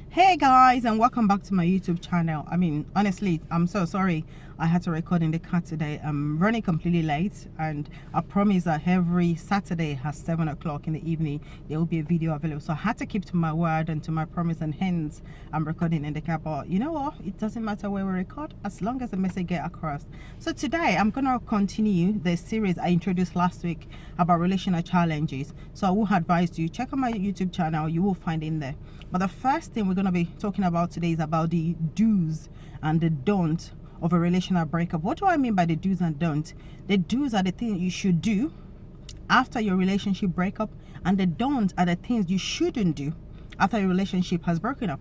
Hey guys, and welcome back to my YouTube channel. Honestly, I'm so sorry I had to record in the car today. I'm running completely late, and I promise that every Saturday at 7 o'clock in the evening there will be a video available. So I had to keep to my word and to my promise, and hence I'm recording in the car. But you know what, it doesn't matter where we record as long as the message get across. So today I'm gonna continue the series I introduced last week about relational challenges. So I will advise you check out my YouTube channel, you will find in there. But the first thing we're going to be talking about today is about the do's and the don'ts of a relational breakup. What do I mean by the do's and don'ts? The do's are the things you should do after your relationship breakup, and the don'ts are the things you shouldn't do after your relationship has broken up.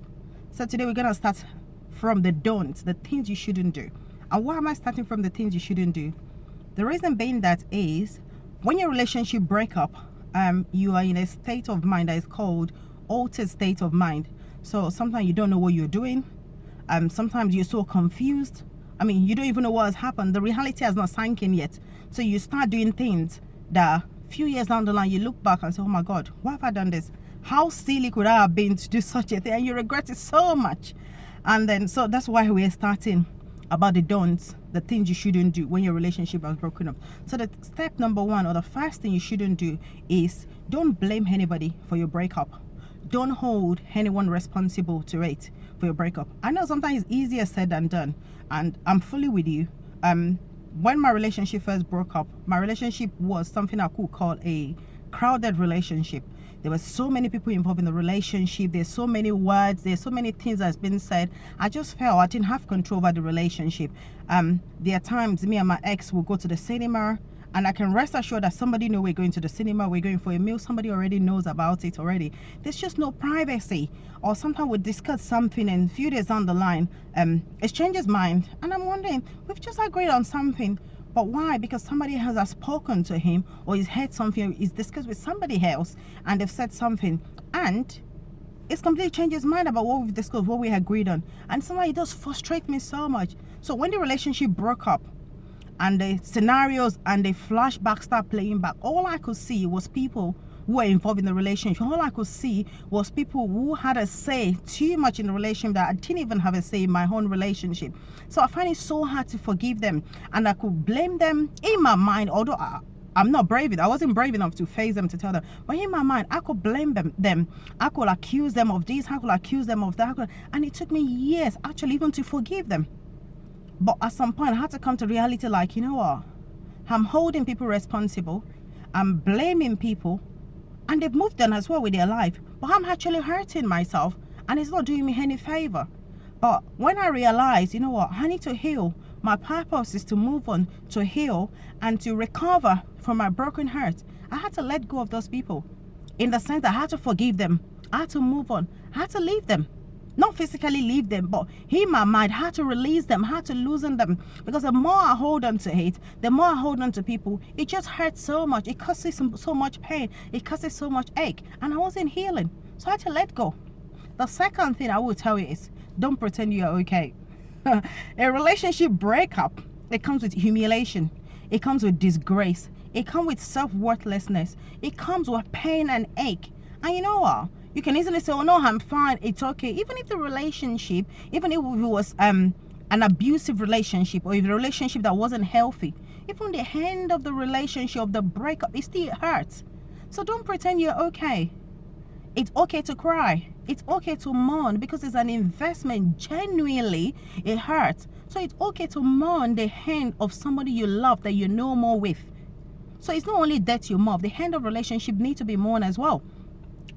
So today we're going to start from the don'ts, the things you shouldn't do. And why am I starting from the things you shouldn't do? The reason being that is when your relationship break up, you are in a state of mind that is called altered state of mind. So sometimes you don't know what you're doing. Sometimes you're so confused. You don't even know what has happened. The reality has not sunk in yet. So you start doing things that a few years down the line you look back and say, oh my God, why have I done this? How silly could I have been to do such a thing? And you regret it so much. And then so that's why we're starting about the don'ts, the things you shouldn't do when your relationship has broken up. So the step number one, or the first thing you shouldn't do, is don't blame anybody for your breakup. Don't hold anyone responsible to it for your breakup. I know sometimes it's easier said than done, and I'm fully with you. When my relationship first broke up, my relationship was something I could call a crowded relationship. There were so many people involved in the relationship. There's so many words. There's so many things that's been said. I just felt I didn't have control over the relationship. There are times me and my ex will go to the cinema, and I can rest assured that somebody knows we're going to the cinema, we're going for a meal, somebody already knows about it already. There's just no privacy. Or sometimes we discuss something and a few days down the line, it changes mind. And I'm wondering, we've just agreed on something, but why? Because somebody else has spoken to him, or he's heard something, or he's discussed with somebody else, and they've said something. And it's completely changed his mind about what we've discussed, what we agreed on. And sometimes it does frustrate me so much. So when the relationship broke up, and the scenarios and the flashbacks start playing back, all I could see was people who were involved in the relationship. All I could see was people who had a say too much in the relationship that I didn't even have a say in my own relationship. So I find it so hard to forgive them, and I could blame them in my mind, although I'm not brave enough. I wasn't brave enough to face them, to tell them. But in my mind, I could blame them. I could accuse them of this. I could accuse them of that. And it took me years, actually, even to forgive them. But at some point, I had to come to reality, like, you know what? I'm holding people responsible. I'm blaming people. And they've moved on as well with their life. But I'm actually hurting myself. And it's not doing me any favor. But when I realized, you know what? I need to heal. My purpose is to move on, to heal, and to recover from my broken heart. I had to let go of those people. In the sense that I had to forgive them. I had to move on. I had to leave them. Not physically leave them, but in my mind, I had to release them, I had to loosen them. Because the more I hold on to it, the more I hold on to people, it just hurts so much. It causes so much pain. It causes so much ache. And I wasn't healing. So I had to let go. The second thing I will tell you is, don't pretend you are okay. A relationship breakup, it comes with humiliation. It comes with disgrace. It comes with self-worthlessness. It comes with pain and ache. And you know what? You can easily say, oh no, I'm fine, it's okay. Even if the relationship, even if it was an abusive relationship, or if the relationship that wasn't healthy, even the end of the relationship, of the breakup, it still hurts. So don't pretend you're okay. It's okay to cry. It's okay to mourn, because it's an investment. Genuinely, it hurts. So it's okay to mourn the end of somebody you love, that you're no more with. So it's not only death you mourn, the end of relationship need to be mourned as well.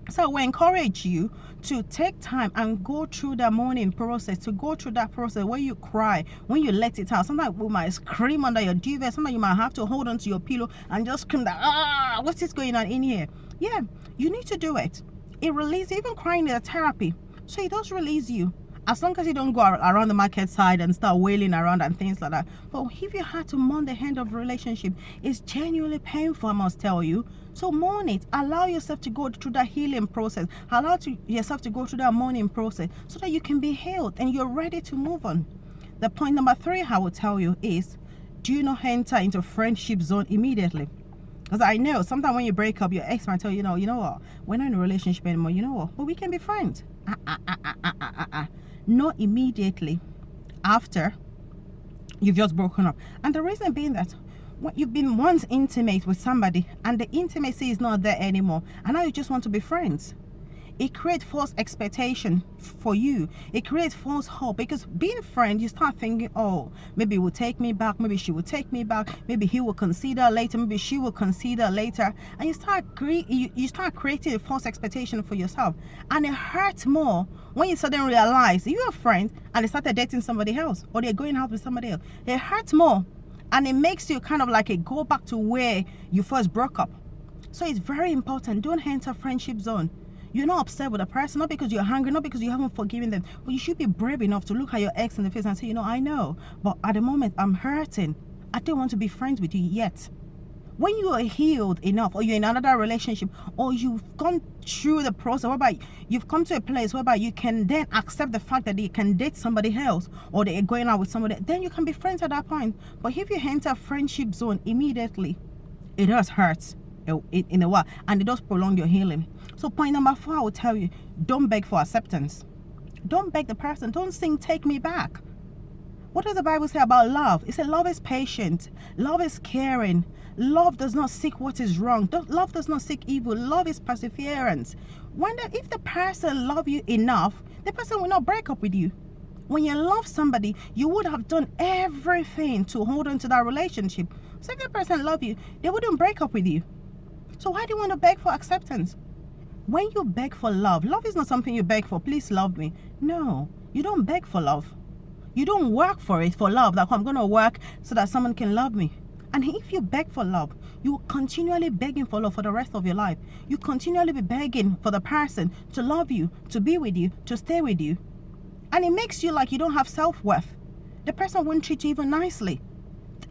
So we encourage you to take time and go through the mourning process, to go through that process where you cry, when you let it out. Sometimes you might scream under your duvet. Sometimes you might have to hold on to your pillow and just scream that, what is going on in here? Yeah, you need to do it. It releases, even crying is a therapy. So it does release you. As long as you don't go around the market side and start wailing around and things like that. But if you had to mourn the end of a relationship, it's genuinely painful, I must tell you. So mourn it. Allow yourself to go through that healing process. Allow yourself to go through that mourning process so that you can be healed and you're ready to move on. The point number 3 I will tell you is, do not enter into friendship zone immediately. Because I know sometimes when you break up, your ex might tell you, you know what, we're not in a relationship anymore, you know what, but we can be friends. not immediately after you've just broken up. And the reason being that when you've been once intimate with somebody and the intimacy is not there anymore, and now you just want to be friends, it creates false expectation for you. It creates false hope, because being friend, you start thinking, oh, maybe he will take me back, maybe she will take me back, maybe he will consider later, maybe she will consider later, and you start creating a false expectation for yourself. And it hurts more when you suddenly realize you're a friend and they started dating somebody else, or they're going out with somebody else. It hurts more, and it makes you kind of like a go back to where you first broke up. So it's very important. Don't enter friendship zone. You're not upset with a person, not because you're hungry, not because you haven't forgiven them, but you should be brave enough to look at your ex in the face and say, I know, but at the moment I'm hurting. I don't want to be friends with you yet. When you are healed enough, or you're in another relationship, or you've gone through the process whereby you've come to a place whereby you can then accept the fact that they can date somebody else, or they're going out with somebody, then you can be friends at that point. But if you enter friendship zone immediately, it does hurt in a while, and it does prolong your healing. So point number 4, I will tell you, don't beg for acceptance. Don't beg the person. Don't sing take me back. What does the Bible say about love? It says love is patient, love is caring, love does not seek what is wrong, love does not seek evil, love is perseverance. If the person loves you enough, the person will not break up with you. When you love somebody, you would have done everything to hold on to that relationship. So if the person loves you, they wouldn't break up with you. So why do you want to beg for acceptance? When you beg for love, love is not something you beg for, please love me. No, you don't beg for love. You don't work for it, for love, like I'm going to work so that someone can love me. And if you beg for love, you will continually begging for love for the rest of your life. You continually be begging for the person to love you, to be with you, to stay with you. And it makes you like you don't have self-worth. The person won't treat you even nicely.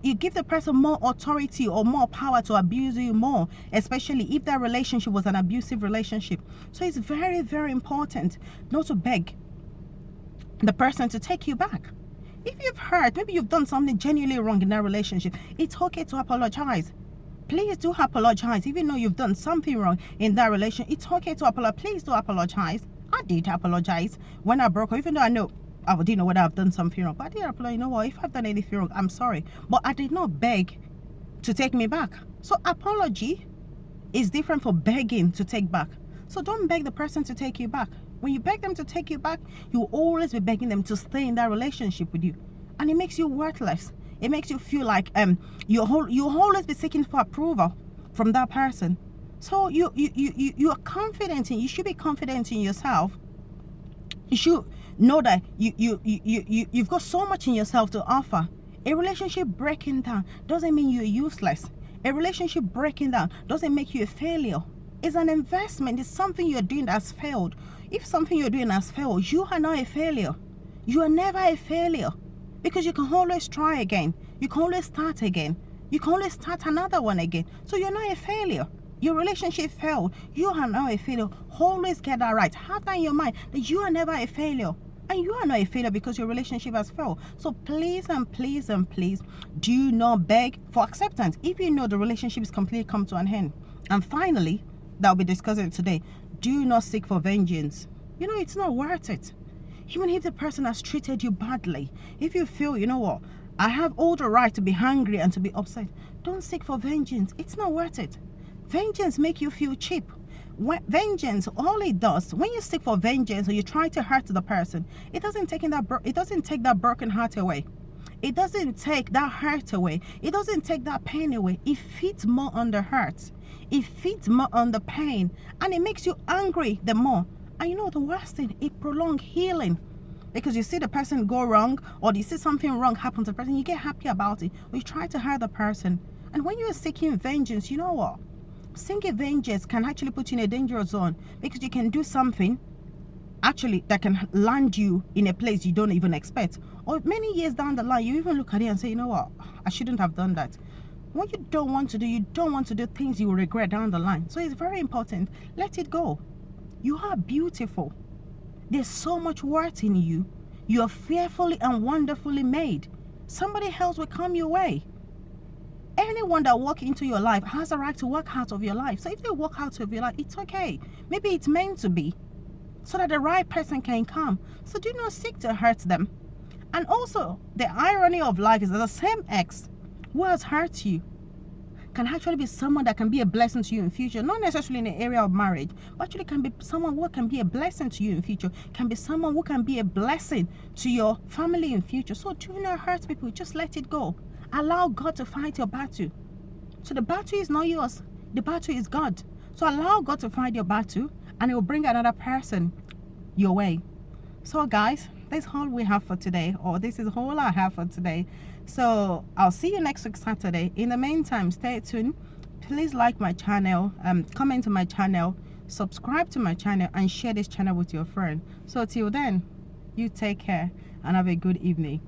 You give the person more authority or more power to abuse you more, especially if that relationship was an abusive relationship. So it's very, very important not to beg the person to take you back. If you've hurt, maybe you've done something genuinely wrong in that relationship, it's okay to apologize. Please do apologize. Even though you've done something wrong in that relationship, it's okay to apologize. Please do apologize. I did apologize when I broke up, even though I know I didn't know whether I've done something wrong. But I did apologize. You know what? If I've done anything wrong, I'm sorry. But I did not beg to take me back. So apology is different from begging to take back. So don't beg the person to take you back. When you beg them to take you back, you will always be begging them to stay in that relationship with you. And it makes you worthless. It makes you feel like you'll always be seeking for approval from that person. So you are confident you should be confident in yourself. You should know that you've got so much in yourself to offer. A relationship breaking down doesn't mean you're useless. A relationship breaking down doesn't make you a failure. It's an investment. It's something you're doing that's failed. If something you're doing has failed, you are not a failure. You are never a failure, because you can always try again. You can always start again. You can always start another one again. So you're not a failure. Your relationship failed. You are not a failure. Always get that right. Have that in your mind, that you are never a failure. And you are not a failure because your relationship has failed. So please and please and please do not beg for acceptance if you know the relationship is completely come to an end. And finally, that we'll be discussing today, do not seek for vengeance. It's not worth it. Even if the person has treated you badly, if you feel, you know what, I have all the right to be hungry and to be upset, don't seek for vengeance. It's not worth it. Vengeance make you feel cheap. Vengeance, all it does, when you seek for vengeance or you try to hurt the person, it doesn't take that broken heart away. It doesn't take that hurt away. It doesn't take that pain away. It feeds more on the hurt. It feeds more on the pain, and it makes you angry the more. And the worst thing, it prolongs healing. Because you see the person go wrong, or you see something wrong happen to the person, you get happy about it, or you try to hurt the person. And when you are seeking vengeance, you know what? Seeking vengeance can actually put you in a dangerous zone, because you can do something actually that can land you in a place you don't even expect. Or many years down the line, you even look at it and say, you know what? I shouldn't have done that. What you don't want to do things you will regret down the line. So it's very important. Let it go. You are beautiful. There's so much worth in you. You are fearfully and wonderfully made. Somebody else will come your way. Anyone that walks into your life has a right to walk out of your life. So if they walk out of your life, it's okay. Maybe it's meant to be. so that the right person can come. So do not seek to hurt them. And also, the irony of life is that the same ex who has hurt you can actually be someone that can be a blessing to you in future, not necessarily in the area of marriage, but actually can be someone who can be a blessing to you in future, can be someone who can be a blessing to your family in future. So do not hurt people, just let it go. Allow God to fight your battle. So the battle is not yours, the battle is God. So allow God to fight your battle, and it will bring another person your way. So guys, that's all we have for today, or this is all I have for today. So I'll see you next week Saturday. In the meantime, stay tuned. Please like my channel, comment to my channel, subscribe to my channel, and share this channel with your friend. So till then, you take care and have a good evening.